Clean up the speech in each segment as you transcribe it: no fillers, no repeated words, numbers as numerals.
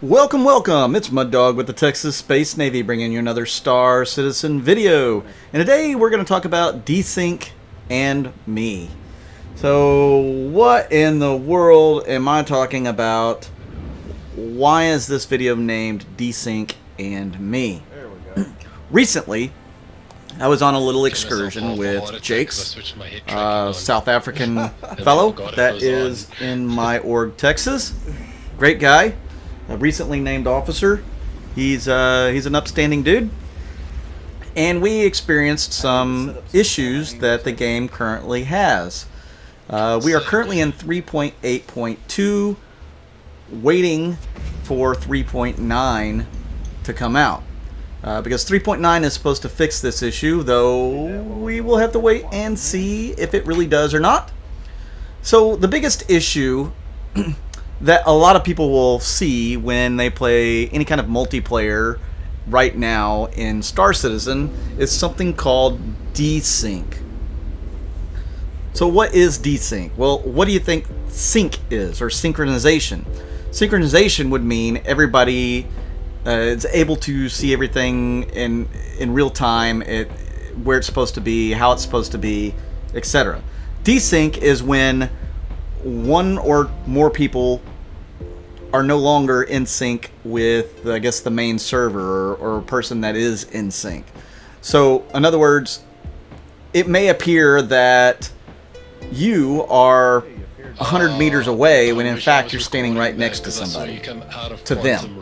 Welcome, welcome! It's Mud Dog with the Texas Space Navy bringing you another Star Citizen video. And today we're going to talk about Desync and me. So, what in the world am I talking about? Why is this video named Desync and me? There we go. Recently, I was on a little excursion with Jake's, South African fellow that is in my org, Texas. Great guy. A recently named officer. He's an upstanding dude. And we experienced some issues that the game currently has. We are currently in 3.8.2, waiting for 3.9 to come out. Because 3.9 is supposed to fix this issue, though we will have to wait and see if it really does or not. So the biggest issue that a lot of people will see when they play any kind of multiplayer right now in Star Citizen is something called desync. So what is desync? Well, what do you think sync is, or synchronization? Synchronization would mean everybody is able to see everything in real time, where it's supposed to be, how it's supposed to be, etc. Desync is when one or more people are no longer in sync with, I guess, the main server or a person that is in sync. So, in other words, it may appear that you are 100 meters away when in fact you're standing right next to somebody, to them.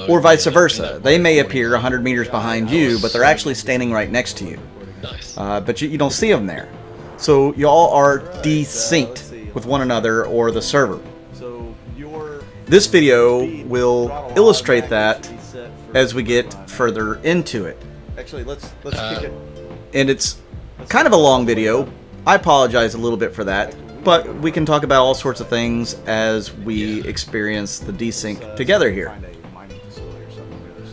Or vice versa. They may appear 100 meters behind you, but they're actually standing right next to you. But you don't see them there. So y'all are desynced with one another or the server. This video will illustrate that as we get further into it. Actually, let's kick it. And it's kind of a long video. I apologize a little bit for that, but we can talk about all sorts of things as we experience the desync together here.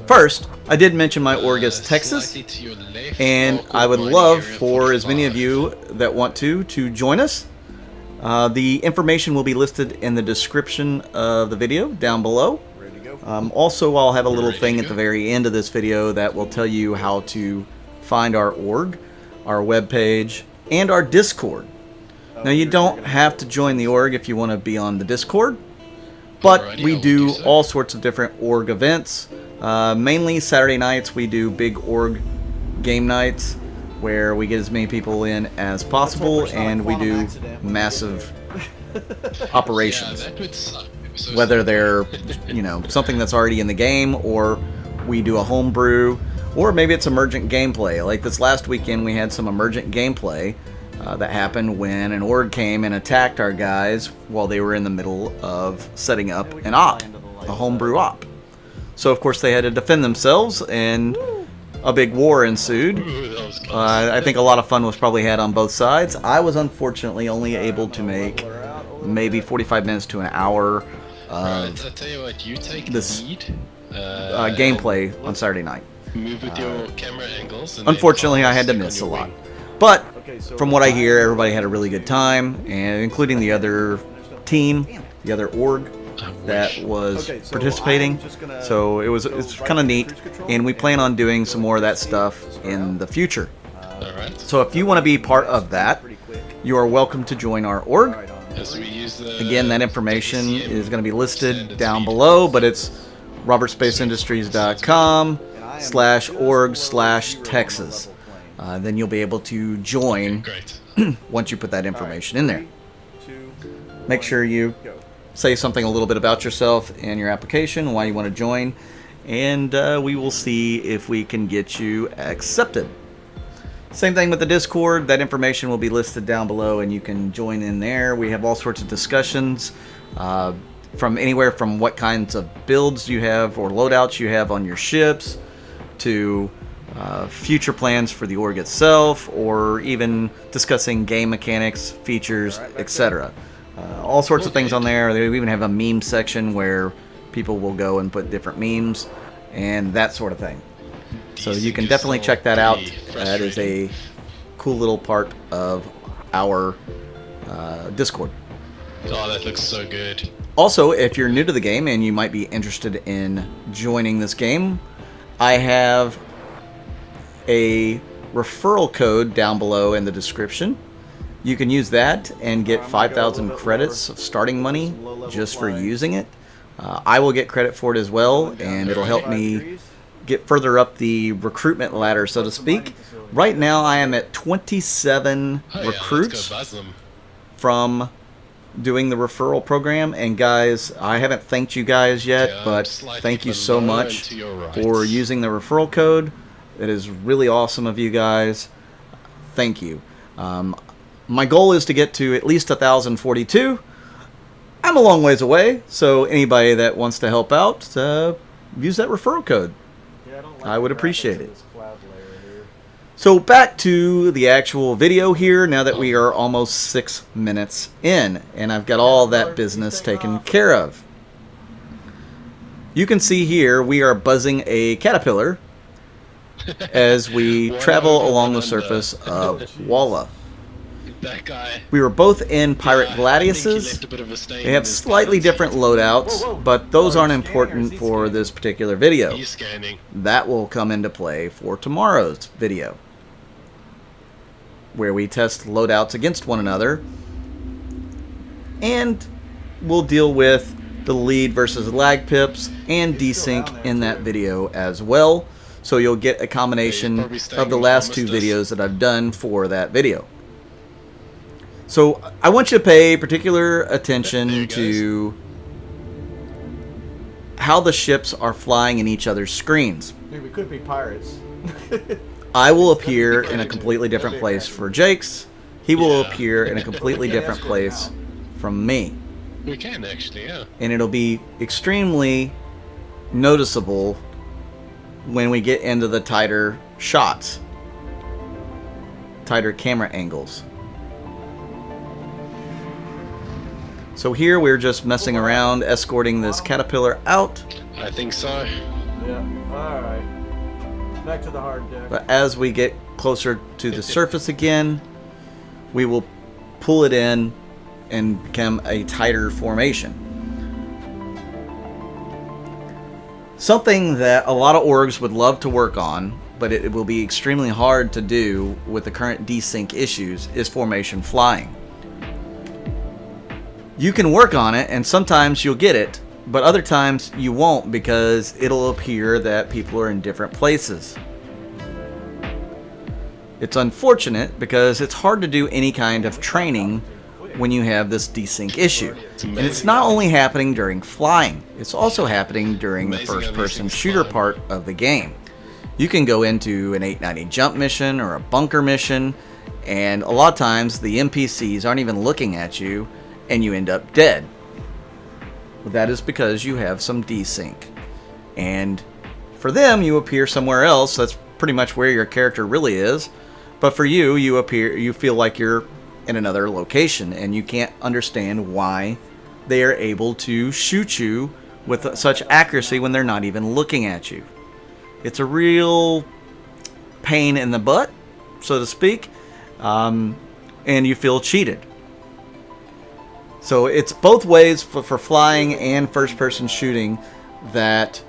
First, I did mention my org is Texas, and I would love for as many of you that want to join us. The information will be listed in the description of the video down below. Also, I'll have a little thing at the very end of this video that will tell you how to find our org, our webpage, and our Discord. Now, you don't have to join the org if you want to be on the Discord, but we do all sorts of different org events. Mainly Saturday nights we do big org game nights, where we get as many people in as possible, and we do massive operations. Whether they're, something that's already in the game, or we do a homebrew, or maybe it's emergent gameplay. Like this last weekend, we had some emergent gameplay that happened when an org came and attacked our guys while they were in the middle of setting up an op, a homebrew op. So of course they had to defend themselves, and a big war ensued. I think a lot of fun was probably had on both sides. I was unfortunately only able to make maybe 45 minutes to an hour of this gameplay on Saturday night. Unfortunately, I had to miss a lot. But from what I hear, everybody had a really good time, and including the other team, the other org that was participating. So it's kind of neat, and we plan on doing some more of that stuff in the future. So if you want to be part of that, you are welcome to join our org. Again, that information is going to be listed down below, but it's robertspaceindustriescom/org/Texas. Then you'll be able to join once you put that information in there. Make sure you say something a little bit about yourself and your application, why you want to join, and we will see if we can get you accepted. Same thing with the Discord. That information will be listed down below, and you can join in there. We have all sorts of discussions from anywhere from what kinds of builds you have or loadouts you have on your ships, to future plans for the org itself, or even discussing game mechanics, features, etc. All sorts of things on there. They even have a meme section where people will go and put different memes and that sort of thing. So you can definitely check that out. That is a cool little part of our Discord. Oh, that looks so good. Also, if you're new to the game and you might be interested in joining this game, I have a referral code down below in the description. You can use that and get 5,000 credits of starting money just for using it. I will get credit for it as well, and it'll help me get further up the recruitment ladder, so to speak. Right now I am at 27 recruits from doing the referral program, and guys, I haven't thanked you guys yet, but thank you so much for using the referral code. It is really awesome of you guys. Thank you. My goal is to get to at least 1,042. I'm a long ways away, so anybody that wants to help out, use that referral code. I would appreciate it. So back to the actual video here, now that we are almost 6 minutes in, and I've got all that business taken care of. You can see here we are buzzing a caterpillar as we travel along the surface of Walla. That guy. We were both in Pirate Gladiuses. They have slightly different loadouts, but those aren't important for this particular video. He's scanning. That will come into play for tomorrow's video, where we test loadouts against one another, and we'll deal with the lead versus lag pips and desync in that video as well. So you'll get a combination of the last two videos that I've done for that video. So I want you to pay particular attention to how the ships are flying in each other's screens. Dude, we could be pirates. I will appear in a completely different place for Jake's. He will appear in a completely different place from me. We can actually, yeah. And it'll be extremely noticeable when we get into the tighter shots, tighter camera angles. So here we're just messing around, escorting this caterpillar out. I think so. Yeah, alright. Back to the hard deck. But as we get closer to the surface again, we will pull it in and become a tighter formation. Something that a lot of orgs would love to work on, but it will be extremely hard to do with the current desync issues, is formation flying. You can work on it, and sometimes you'll get it, but other times you won't, because it'll appear that people are in different places. It's unfortunate because it's hard to do any kind of training when you have this desync issue. And it's not only happening during flying, it's also happening during the first-person shooter part of the game. You can go into an 890 jump mission or a bunker mission, and a lot of times the NPCs aren't even looking at you, and you end up dead. Well, that is because you have some desync. And for them, you appear somewhere else. That's pretty much where your character really is. But for you, you feel like you're in another location, and you can't understand why they are able to shoot you with such accuracy when they're not even looking at you. It's a real pain in the butt, so to speak, and you feel cheated. So it's both ways for flying and first-person shooting that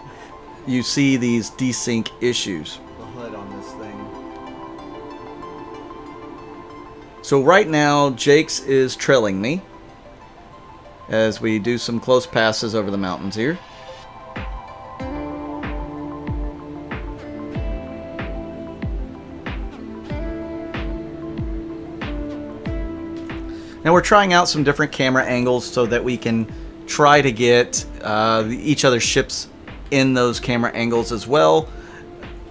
you see these desync issues. The hood on this thing. So right now, Jake's is trailing me as we do some close passes over the mountains here. Now we're trying out some different camera angles so that we can try to get each other's ships in those camera angles as well.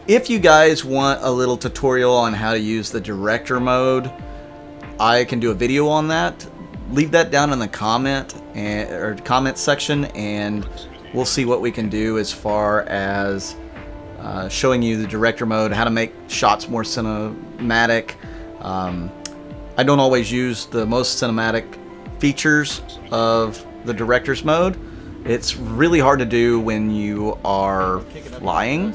If you guys want a little tutorial on how to use the director mode, I can do a video on that. Leave that down in the comment section, and we'll see what we can do as far as showing you the director mode, how to make shots more cinematic. I don't always use the most cinematic features of the director's mode. It's really hard to do when you are flying.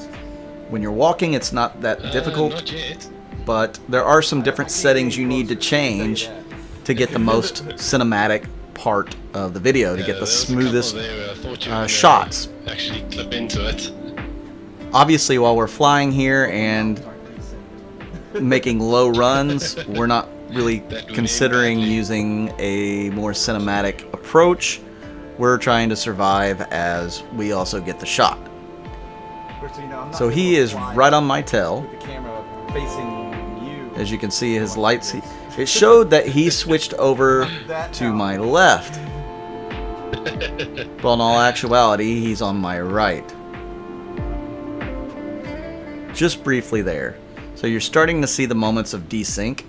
When you're walking, it's not that difficult. Not yet. But there are some different settings you need to change to get the most cinematic part of the video to get the smoothest shots. Actually clip into it. Obviously, while we're flying here and making low runs, we're not really considering using a more cinematic approach. We're trying to survive as we also get the shot. So he is right on my tail. With the camera facing you. As you can see, his lights, it showed that he switched over to my left. But in all actuality, he's on my right. Just briefly there. So you're starting to see the moments of desync.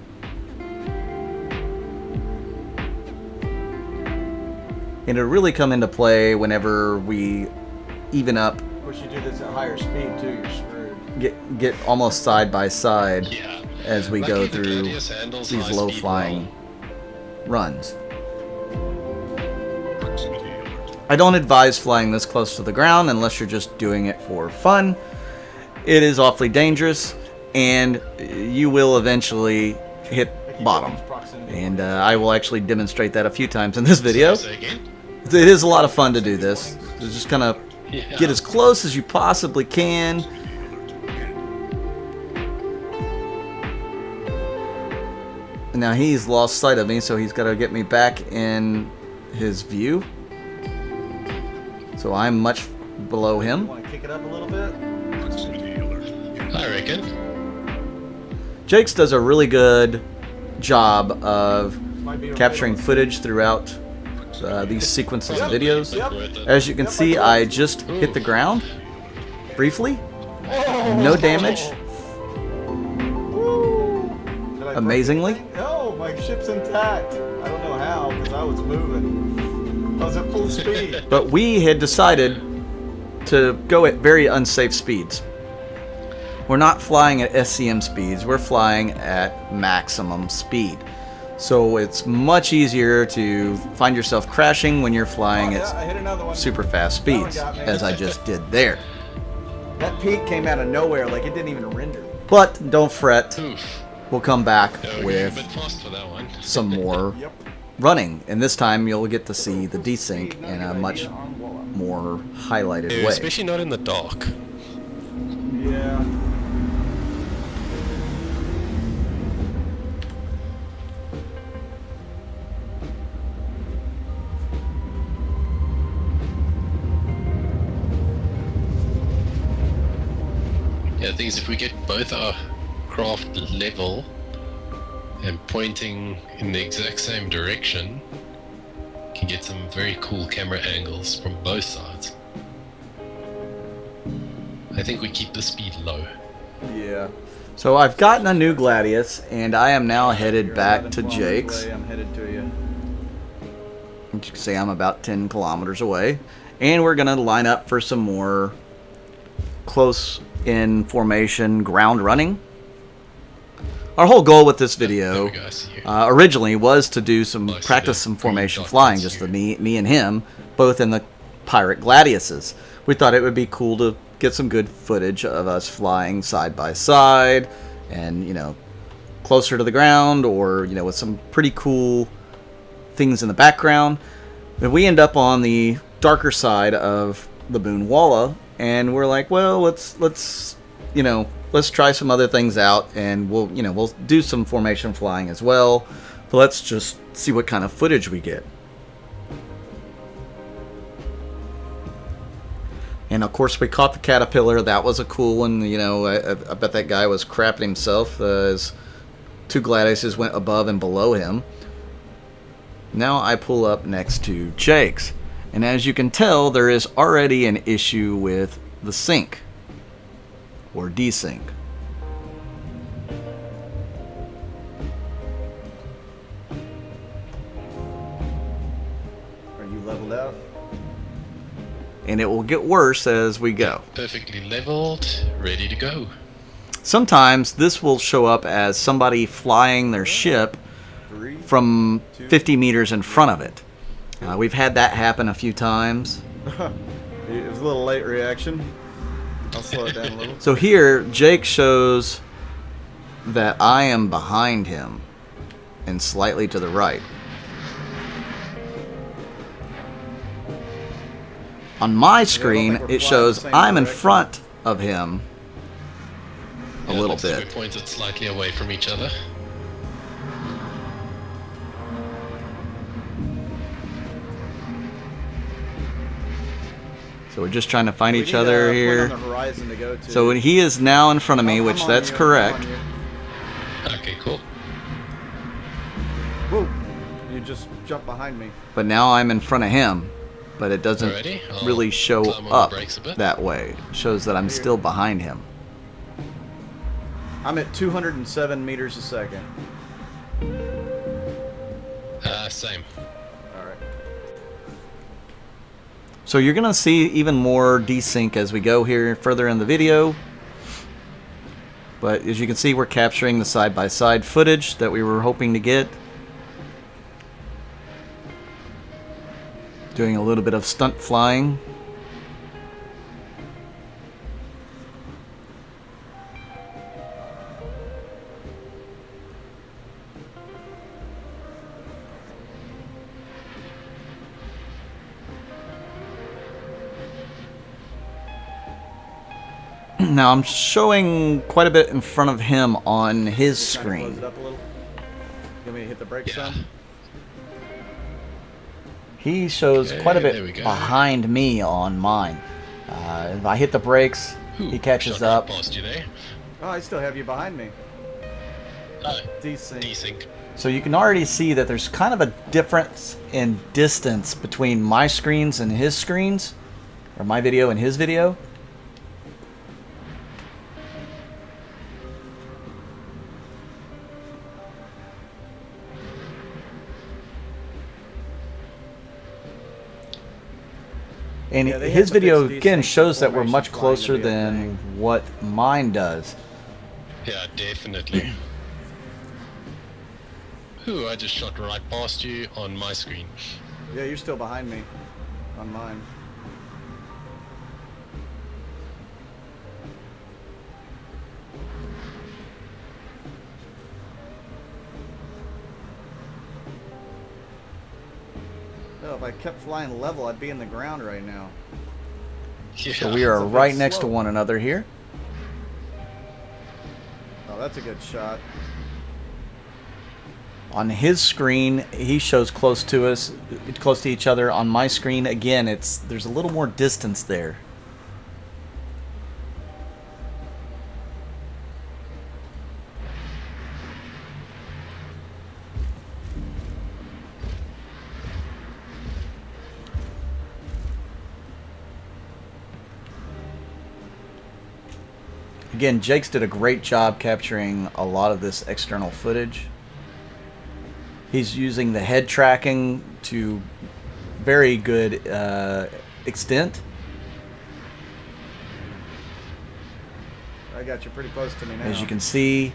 And it'll really come into play whenever we even up. Of course, you do this at higher speed too, you're screwed. Get almost side by side as we Lucky go the through Gladius handles these high low speed flying well. runs. I don't advise flying this close to the ground unless you're just doing it for fun. It is awfully dangerous, and you will eventually hit bottom. And I will actually demonstrate that a few times in this video. It is a lot of fun to do this. So just kind of get as close as you possibly can. And now he's lost sight of me, so he's got to get me back in his view. So I'm much below him. Want to kick it up a little bit? I reckon. Jakes does a really good job of capturing footage throughout these sequences of videos. As you can see, I just hit the ground briefly. No damage. Amazingly. No, my ship's intact. I don't know how, because I was moving. I was at full speed. But we had decided to go at very unsafe speeds. We're not flying at SCM speeds, we're flying at maximum speed. So it's much easier to find yourself crashing when you're flying at super fast speeds, as I just did there. That peak came out of nowhere, like it didn't even render. But don't fret, we'll come back with a bit fast for that one. some more running. And this time you'll get to see the desync in a much more highlighted way. Especially not in the dark. Yeah. Yeah, the thing is, if we get both our craft level and pointing in the exact same direction, we can get some very cool camera angles from both sides. I think we keep the speed low. Yeah. So I've gotten a new Gladius, and I am now headed back to Jake's. I'm headed to you. You can see I'm about 10 kilometers away. And we're going to line up for some more close in formation ground running. Our whole goal with this video originally was to do practice some formation flying, just me and him, both in the pirate Gladiuses. We thought it would be cool to get some good footage of us flying side by side and, you know, closer to the ground, or, you know, with some pretty cool things in the background. But we end up on the darker side of the Boonwalla, and we're like, well, let's try some other things out, and we'll do some formation flying as well. But let's just see what kind of footage we get. And of course, we caught the caterpillar. That was a cool one. You know, I bet that guy was crapping himself as two Gladiuses went above and below him. Now I pull up next to Jake's, and as you can tell, there is already an issue with the sync or desync. Are you leveled out? And it will get worse as we go. Perfectly leveled, ready to go. Sometimes this will show up as somebody flying their ship from 50 meters in front of it. We've had that happen a few times. It was a little late reaction. I'll slow it down a little. So here, Jake shows that I am behind him and slightly to the right. On my think screen, we're it flying shows the same I'm in direction. front of him a Yeah, little looks like bit. we're pointed slightly away from each other. So we're just trying to find We each need a other point here. on the horizon to go to. So he is now in front of me, I'm which on that's you, I'm correct. on you. Okay, cool. Whoa! You just jumped behind me. But now I'm in front of him. But it doesn't Alrighty, I'll really show climb on the up brakes a bit. that way. It shows that I'm still behind him. I'm at 207 meters a second. Same. Alright. So you're going to see even more desync as we go here further in the video. But as you can see, we're capturing the side-by-side footage that we were hoping to get. Doing a little bit of stunt flying. Now I'm showing quite a bit in front of him on his Trying to close screen. it up a little. You want me to hit the brakes Yeah. some? He shows Okay, quite a there we bit go. behind me on mine. If I hit the brakes, Ooh, he catches shot right up. past you there. Oh, I still have you behind me. Desync. Desync. So you can already see that there's kind of a difference in distance between my screens and his screens, or my video and his video. And Yeah, they his had to video fix again desync shows that we're formation much flying to closer be a than thing. what mine does. Yeah, definitely. Ooh, I just shot right past you on my screen. Yeah, you're still behind me on mine. No, if I kept flying level, I'd be in the ground right now. Yeah. So we are It's a bit right next to slow. one another here. Oh, that's a good shot. On his screen, he shows close to us, close to each other. On my screen, again, there's a little more distance there. Again, Jake's did a great job capturing a lot of this external footage. He's using the head tracking to very good extent. I got you pretty close to me now. As you can see,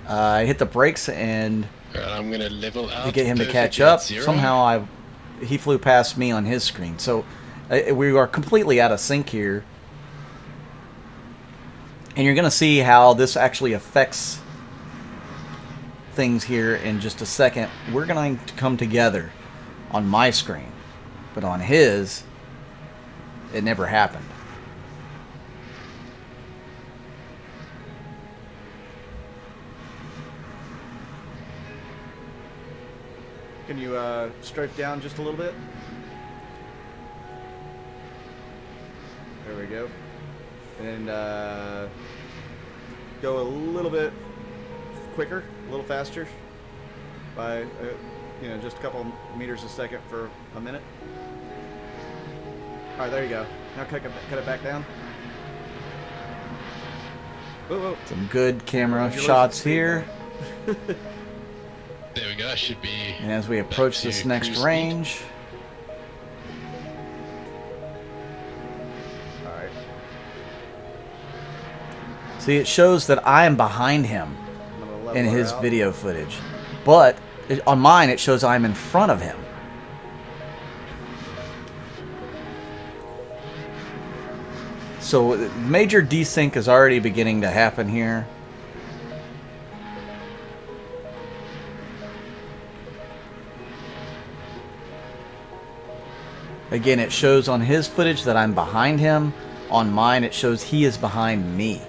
I hit the brakes and Alright, I'm gonna level out to get him to catch perfectly at up. 0. Somehow he flew past me on his screen. So we are completely out of sync here. And you're going to see how this actually affects things here in just a second. We're going to come together on my screen, but on his, it never happened. Can you strafe down just a little bit? There we go. And go a little bit quicker, a little faster, by just a couple meters a second for a minute. All right, there you go. Now cut it back down. Whoa, whoa. Some good camera You're losing shots speed here. now. There we go, I should be. And as we back approach to this next cruise speed. range, All right. see, it shows that I am behind him I'm gonna level in her his out. video footage. But on mine, it shows I'm in front of him. So major desync is already beginning to happen here. Again, it shows on his footage that I'm behind him. On mine, it shows he is behind me.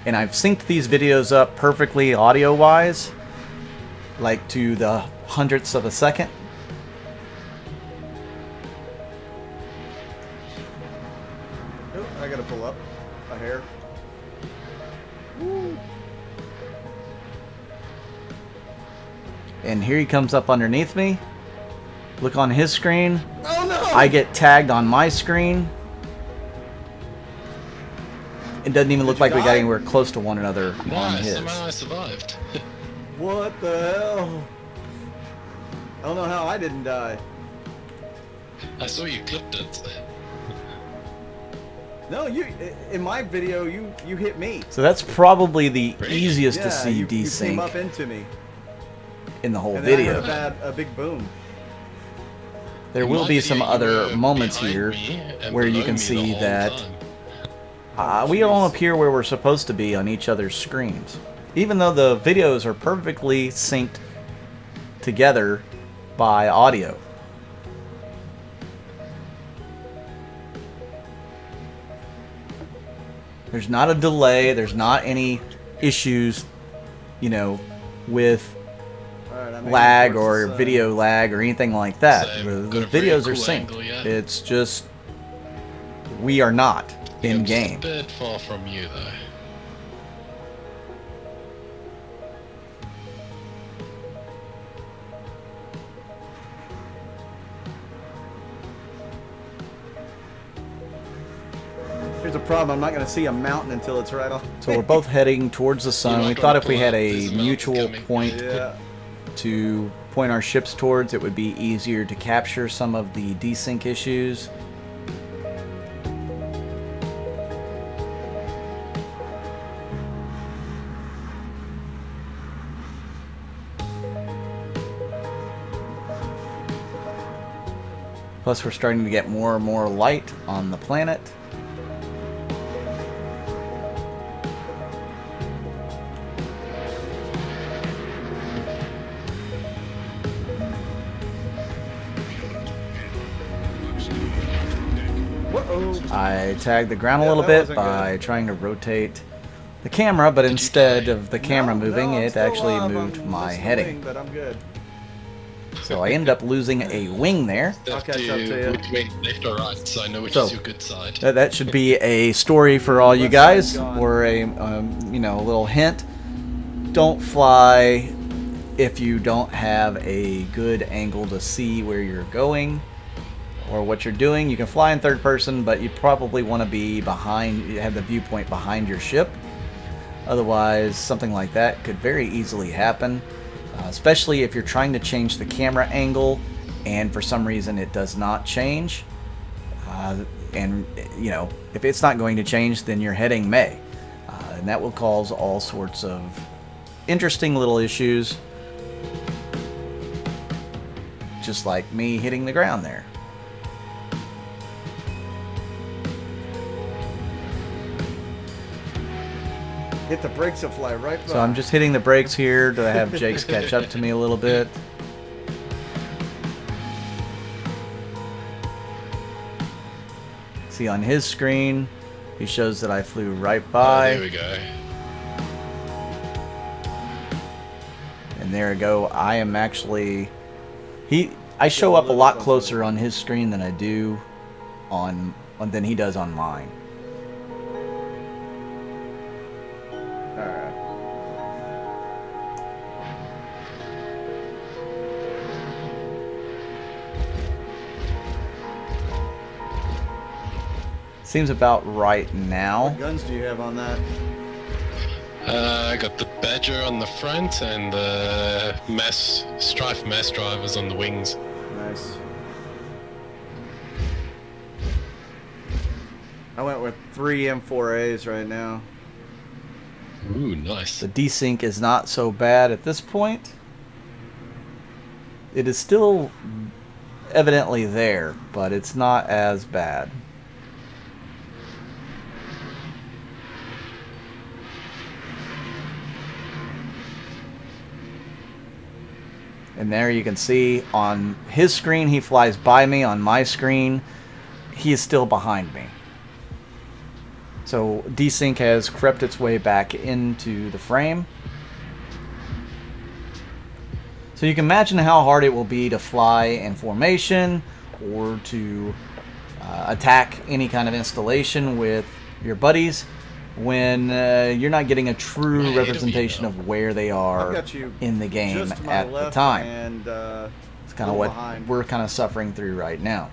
And I've synced these videos up perfectly audio-wise, like to the hundredths of a second. Oh, I gotta pull up a hair. Woo. And here he comes up underneath me. Look on his screen. Oh no! I get tagged on my screen. It doesn't even look like we got anywhere close to one another on his. Somehow I survived. What the hell? I don't know how I didn't die. I saw you clipped it. No, you in my video you hit me. So that's probably the Really? easiest to Yeah, see you came desync up into me. in the whole And then video. I heard a big boom. There In will my be video, some you other were moments behind here me and where you below can me the see whole that time. we don't appear where we're supposed to be on each other's screens. Even though the videos are perfectly synced together by audio. There's not a delay, there's not any issues, you know, with Alright, I'm aiming lag towards or the sun. video lag or anything like that. Same. The Got a very videos are cool synced. angle, yeah. It's just we are not in I'm game. just a bit far from you though. Here's a problem, I'm not gonna see a mountain until it's right on. So we're both heading towards the sun. might We wanna thought if we pull had up. a There's a mountain mutual coming. point Yeah. to point our ships towards, it would be easier to capture some of the desync issues. Plus, we're starting to get more and more light on the planet. Whoa. I tagged the ground a little that bit wasn't by trying to rotate the camera, but instead die? of the camera moving, I'm it still actually alive. moved I'm my missing a heading. wing, but I'm good. So I ended up losing a wing there. Have I'll catch up to you. which way, left or right, so I know which So, is your good side. That should be a story for all you Left guys, side's gone. or a you know, a little hint. Don't fly if you don't have a good angle to see where you're going or what you're doing. You can fly in third person, but you probably want to be behind, you have the viewpoint behind your ship. Otherwise, something like that could very easily happen, especially if you're trying to change the camera angle and for some reason it does not change. And, you know, if it's not going to change, then your heading may. And that will cause all sorts of interesting little issues. Just like me hitting the ground there. Hit the brakes and fly right by. So I'm just hitting the brakes here to have Jake's catch up to me a little bit. See, on his screen, he shows that I flew right Oh, by. there we go. And there we go. I am actually... I show up a lot closer on his screen than I do than he does on mine. Alright. Seems about right now. What guns do you have on that? I got the Badger on the front and the Strife mass drivers on the wings. Nice. I went with 3 M4As right now. Ooh, nice. The desync is not so bad at this point. It is still evidently there, but it's not as bad. And there you can see on his screen, he flies by me. On my screen, he is still behind me. So Desync has crept its way back into the frame. So you can imagine how hard it will be to fly in formation or to attack any kind of installation with your buddies when you're not getting a true representation of where they are in the game at the time. And, it's kind of what we're kind of suffering through right now.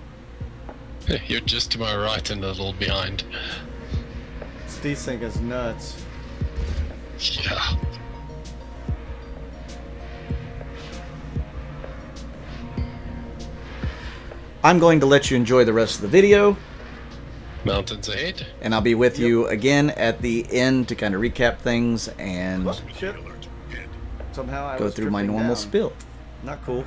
You're just to my right and a little behind. Desync is nuts. Yeah. I'm going to let you enjoy the rest of the video. Mountains ahead. And I'll be with you again at the end to kind of recap things and Somehow I go was through my drifting normal down. spill. Not cool.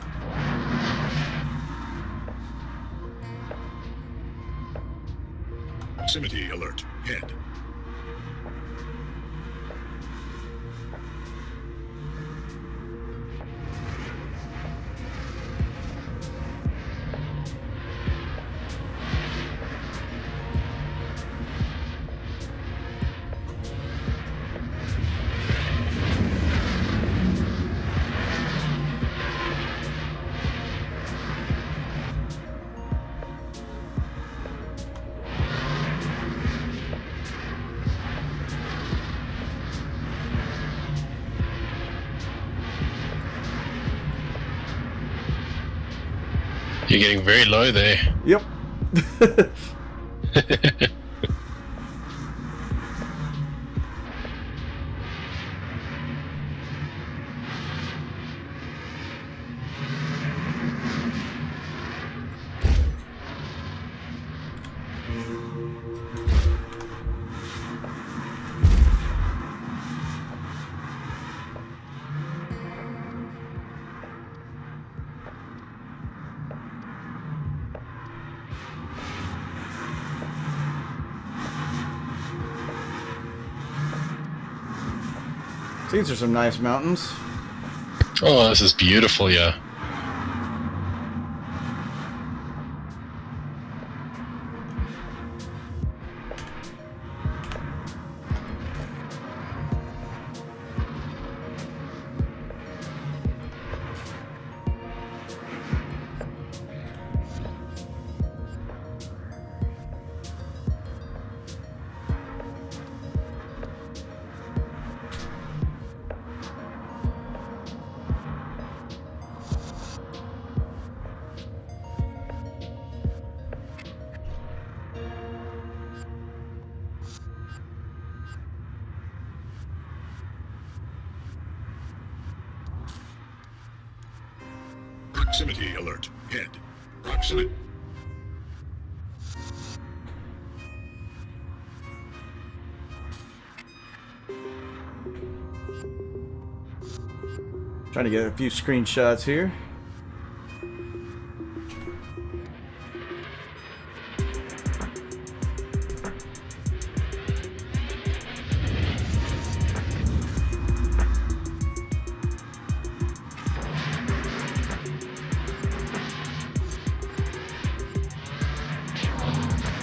Proximity alert. Head. You're getting very low there. Yep. These are some nice mountains. Oh, this is beautiful, yeah. Proximity alert. Head. Proximity. Trying to get a few screenshots here.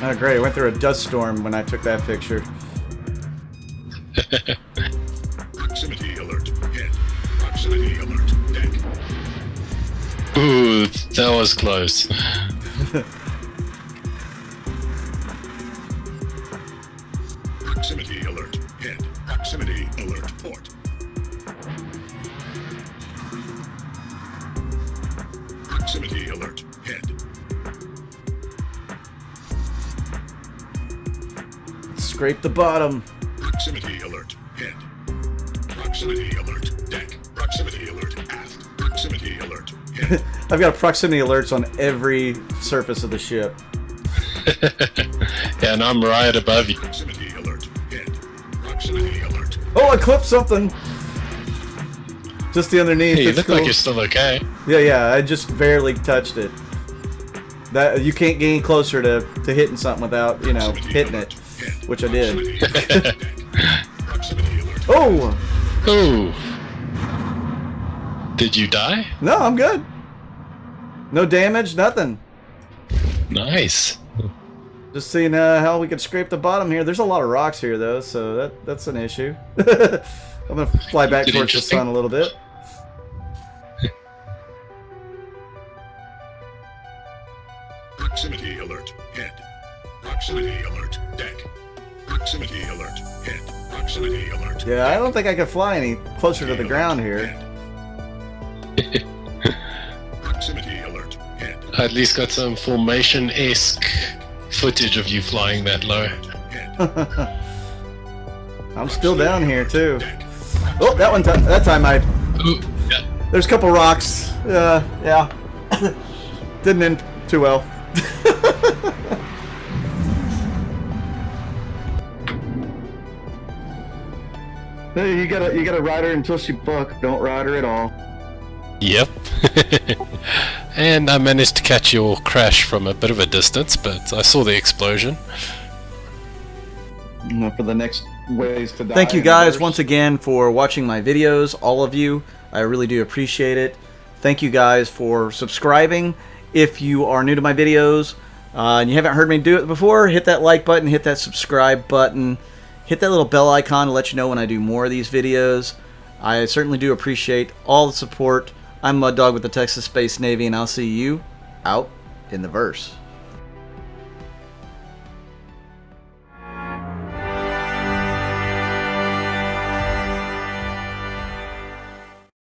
Oh, great. I went through a dust storm when I took that picture. Proximity alert. Head. Proximity alert. Deck. Ooh, that was close. Proximity alert. Head. Proximity alert. Port. Proximity alert. Head. Scrape the bottom. Proximity alert. Head. Proximity alert. Deck. Proximity alert. Aft. Proximity alert. Head. I've got proximity alerts on every surface of the ship. Yeah, and I'm right above you. Proximity alert. Head. Proximity alert. Oh, I clipped something. Just the underneath. Hey, you It's look cool. like you're still okay. Yeah, I just barely touched it. That you can't get any closer to hitting something without, you know, hitting it, which I did. Proximity alert. Oh, Ooh. Did you die? No, I'm good. No damage, nothing. Nice. Just seeing how we could scrape the bottom here. There's a lot of rocks here, though, so that's an issue. I'm going to fly back Is it towards the interesting? sun a little bit. Proximity alert. Head. Proximity alert. Deck. Proximity alert. Head. Proximity alert. Yeah, I don't think I could fly any closer to the ground here. Head. Proximity alert. Head. I at least got some formation-esque footage of you flying that low. Head. I'm still down here, too. Deck. Oh, that time I... Ooh, yeah. There's a couple rocks. Yeah. Didn't end too well. Hey, you gotta ride her until she buck. Don't ride her at all. Yep. And I managed to catch your crash from a bit of a distance, but I saw the explosion. For the next ways to die. Thank you guys once again for watching my videos, all of you. I really do appreciate it. Thank you guys for subscribing. If you are new to my videos and you haven't heard me do it before, hit that like button, hit that subscribe button, hit that little bell icon to let you know when I do more of these videos. I certainly do appreciate all the support. I'm Mud Dog with the Texas Space Navy, and I'll see you out in the verse.